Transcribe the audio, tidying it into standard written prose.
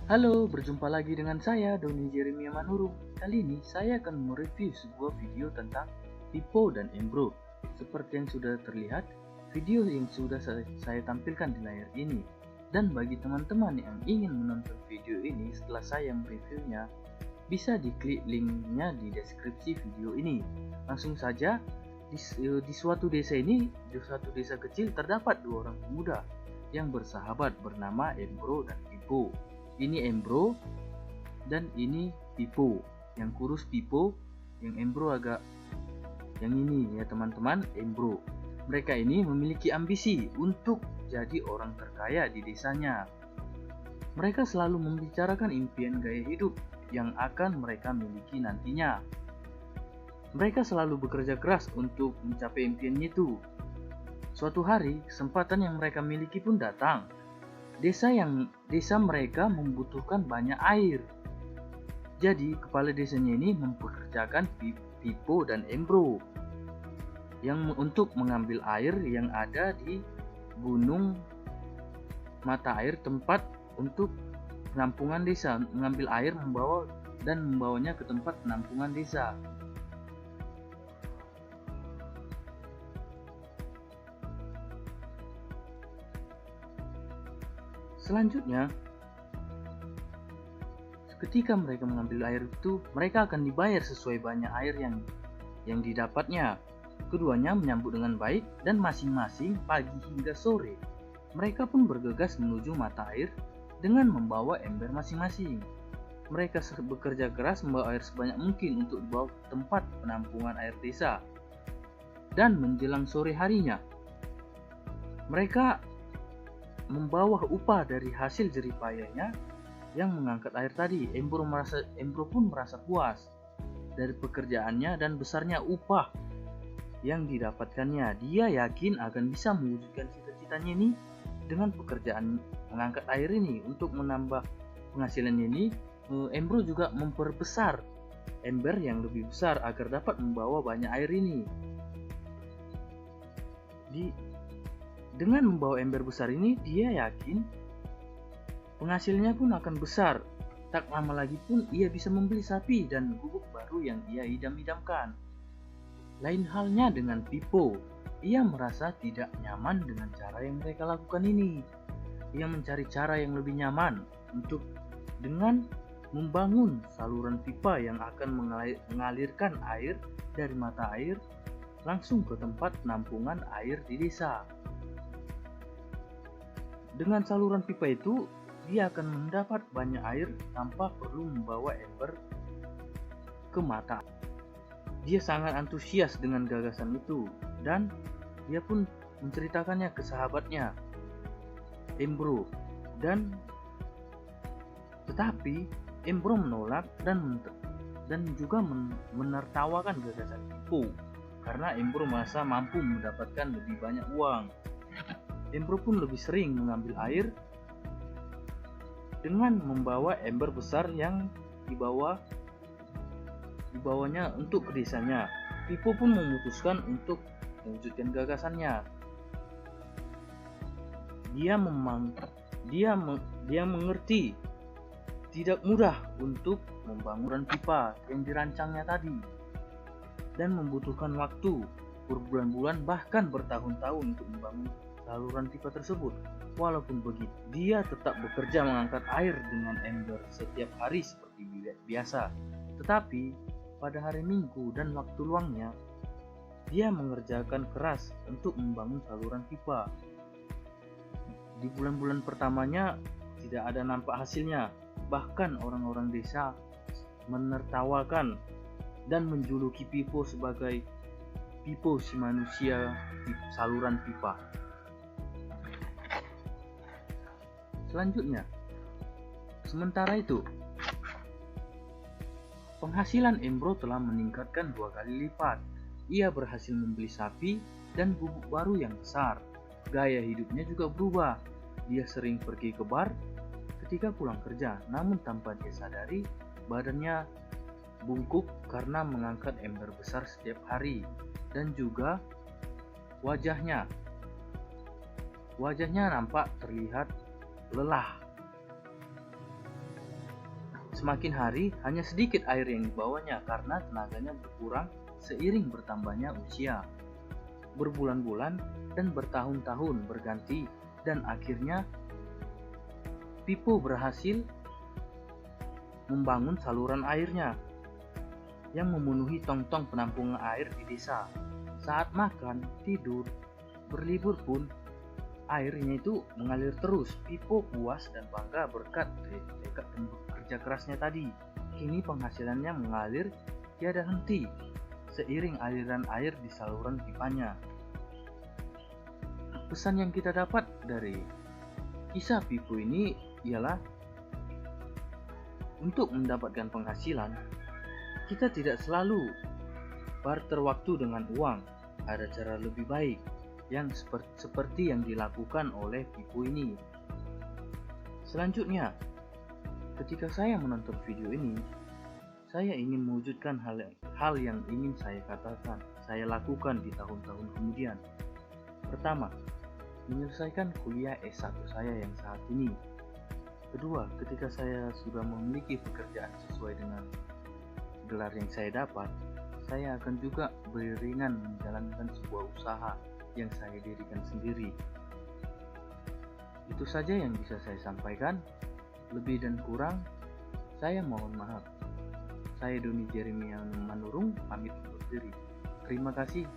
Halo, berjumpa lagi dengan saya, Doni Jeremia Manurung. Kali ini saya akan mereview sebuah video tentang Pipo dan Embro. Seperti yang sudah terlihat, video yang sudah saya tampilkan di layar ini. Dan bagi teman-teman yang ingin menonton video ini setelah saya mereviewnya, bisa diklik linknya di deskripsi video ini. Langsung saja, di suatu desa kecil terdapat dua orang pemuda yang bersahabat bernama Embro dan Pipo. Ini Embro dan ini Pipo. Yang kurus Pipo, yang Embro agak yang ini ya teman-teman, Embro. Mereka ini memiliki ambisi untuk jadi orang terkaya di desanya. Mereka selalu membicarakan impian gaya hidup yang akan mereka miliki nantinya. Mereka selalu bekerja keras untuk mencapai impiannya itu. Suatu hari, kesempatan yang mereka miliki pun datang. Desa mereka membutuhkan banyak air. Jadi kepala desanya ini mempekerjakan Pipo dan Embro yang untuk mengambil air yang ada di gunung mata air tempat untuk penampungan desa, mengambil air membawanya ke tempat penampungan desa. Selanjutnya, ketika mereka mengambil air itu, mereka akan dibayar sesuai banyak air yang didapatnya. Keduanya menyambut dengan baik dan masing-masing pagi hingga sore, mereka pun bergegas menuju mata air dengan membawa ember masing-masing. Mereka bekerja keras membawa air sebanyak mungkin untuk dibawa ke tempat penampungan air desa. Dan menjelang sore harinya, mereka membawa upah dari hasil jeripayanya yang mengangkat air tadi. Embro pun merasa puas dari pekerjaannya dan besarnya upah yang didapatkannya. Dia yakin akan bisa mewujudkan cita-citanya ini dengan pekerjaan mengangkat air ini. Untuk menambah penghasilannya ini, Embro juga memperbesar ember yang lebih besar agar dapat membawa banyak air ini. Dengan membawa ember besar ini, dia yakin penghasilnya pun akan besar. Tak lama lagi pun ia bisa membeli sapi dan gubuk baru yang ia idam-idamkan. Lain halnya dengan Pipo, ia merasa tidak nyaman dengan cara yang mereka lakukan ini. Ia mencari cara yang lebih nyaman dengan membangun saluran pipa yang akan mengalirkan air dari mata air langsung ke tempat penampungan air di desa. Dengan saluran pipa itu, dia akan mendapat banyak air tanpa perlu membawa ember ke mata. Dia sangat antusias dengan gagasan itu dan dia pun menceritakannya ke sahabatnya, Embro. Tetapi Embro menolak dan juga menertawakan gagasan Pipo karena Embro merasa mampu mendapatkan lebih banyak uang. Embro pun lebih sering mengambil air dengan membawa ember besar yang dibawanya untuk ke desanya. Pipo pun memutuskan untuk mewujudkan gagasannya. Dia mengerti tidak mudah untuk membangun pipa yang dirancangnya tadi dan membutuhkan waktu berbulan-bulan bahkan bertahun-tahun untuk membangun saluran pipa tersebut. Walaupun begitu, dia tetap bekerja mengangkat air dengan ember setiap hari seperti biasa. Tetapi pada hari Minggu dan waktu luangnya, dia mengerjakan keras untuk membangun saluran pipa. Di bulan-bulan pertamanya tidak ada nampak hasilnya. Bahkan orang-orang desa menertawakan dan menjuluki Pipo sebagai Pipo si manusia di saluran pipa. Selanjutnya, sementara itu, penghasilan Embro telah meningkatkan 2 kali lipat. Ia berhasil membeli sapi dan gubuk baru yang besar. Gaya hidupnya juga berubah. Dia sering pergi ke bar ketika pulang kerja, namun tanpa dia sadari, badannya bungkuk karena mengangkat ember besar setiap hari. Dan juga wajahnya nampak terlihat lelah. Semakin hari, hanya sedikit air yang dibawanya karena tenaganya berkurang seiring bertambahnya usia. Berbulan-bulan dan bertahun-tahun berganti, dan akhirnya Pipo berhasil membangun saluran airnya yang memenuhi tong-tong penampungan air di desa. Saat makan, tidur, berlibur pun airnya itu mengalir terus. Pipo puas dan bangga berkat tekad dan bekerja kerasnya tadi. Kini penghasilannya mengalir tiada henti seiring aliran air di saluran pipanya. Pesan yang kita dapat dari kisah Pipo ini ialah untuk mendapatkan penghasilan, kita tidak selalu barter waktu dengan uang. Ada cara lebih baik yang seperti yang dilakukan oleh Pipo ini. Selanjutnya, ketika saya menonton video ini, saya ingin mewujudkan hal yang ingin saya katakan, saya lakukan di tahun-tahun kemudian. Pertama, menyelesaikan kuliah S1 saya yang saat ini. Kedua, ketika saya sudah memiliki pekerjaan sesuai dengan gelar yang saya dapat, saya akan juga beriringan menjalankan sebuah usaha yang saya dirikan sendiri. Itu saja yang bisa saya sampaikan. Lebih dan kurang, saya mohon maaf. Saya Doni Jeremia Manurung, pamit undur diri. Terima kasih.